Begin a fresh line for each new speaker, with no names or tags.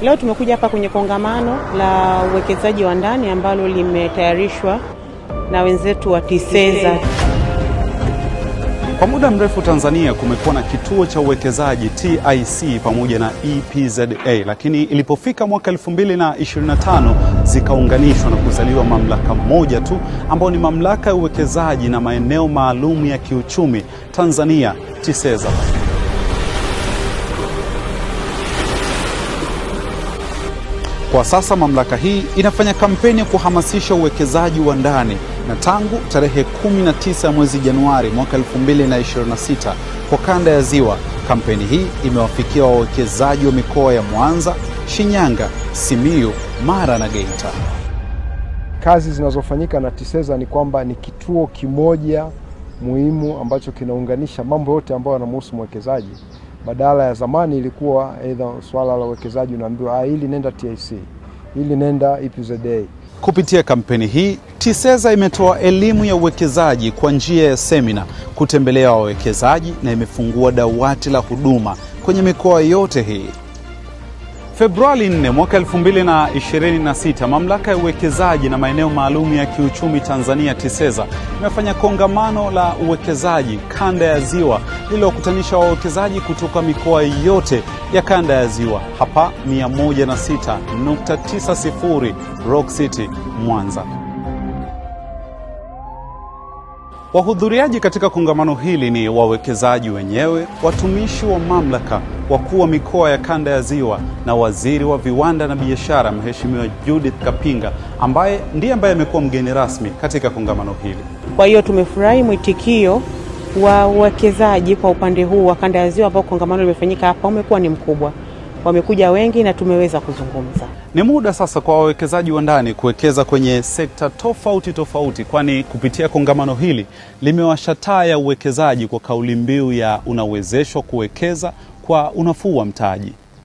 Leo tumekuja hapa kwenye kongamano la uwekezaji wa ndani ambalo limetayarishwa na wenzetu wa TISEZA.
Kwa muda mrefu Tanzania kumekuwa na kituo cha uwekezaji TIC pamoja na EPZA, lakini ilipofika mwaka 2025 zikaunganishwa na kuzaliwa mamlaka moja tu ambayo ni mamlaka ya uwekezaji na maeneo maalum ya kiuchumi Tanzania, TISEZA. Kwa sasa mamlaka hii inafanya kampeni ya kuhamasisha uwekezaji wa ndani, na tangu tarehe 19 mwezi Januari mwaka 2026 kwa kanda ya Ziwa, kampeni hii imewafikia wawekezaji wa mikoa ya Mwanza, Shinyanga, Simiyu, Mara na Geita.
Kazi zinazofanyika na TISEZA ni kwamba ni kituo kimoja muhimu ambacho kinaunganisha mambo yote ambayo yanamhusu mwekezaji. Badala ya zamani ilikuwa aidha swala la uwekezaji unaambiwa hili nenda TIC, hili nenda EPZA.
Kupitia kampeni hii, TISEZA imetoa elimu ya uwekezaji kwa njia ya semina, kutembelea wawekezaji na imefungua dawati la huduma kwenye mikoa yote hii. Februari 4 mwaka 2026, mamlaka ya uwekezaji na maeneo maalum ya kiuchumi Tanzania TISEZA imefanya kongamano la uwekezaji kanda ya Ziwa lililokutanisha wawekezaji kutoka mikoa yote ya kanda ya Ziwa hapa 106.90 Rock City, Mwanza. Wahudhuriaji katika kongamano hili ni wawekezaji wenyewe, watumishi wa mamlaka, wakuu wa mikoa ya kanda ya Ziwa na waziri wa viwanda na biashara Mheshimiwa Judith Kapinga ambaye amekuwa mgeni rasmi katika kongamano hili.
Kwa hiyo tumefurahi mwitikio wa uwekezaji kwa upande huu wa kanda ya Ziwa ambao kongamano limefanyika hapa umekuwa ni mkubwa. Wamekuja wengi na tumeweza kuzungumza.
Ni muda sasa kwa wawekezaji wa ndani kuwekeza kwenye sekta tofauti, kwani kupitia kongamano hili limewasha taa ya uwekezaji kwa kauli mbiu ya unawezeshwa kuwekeza kwa unafuu wa mtaji.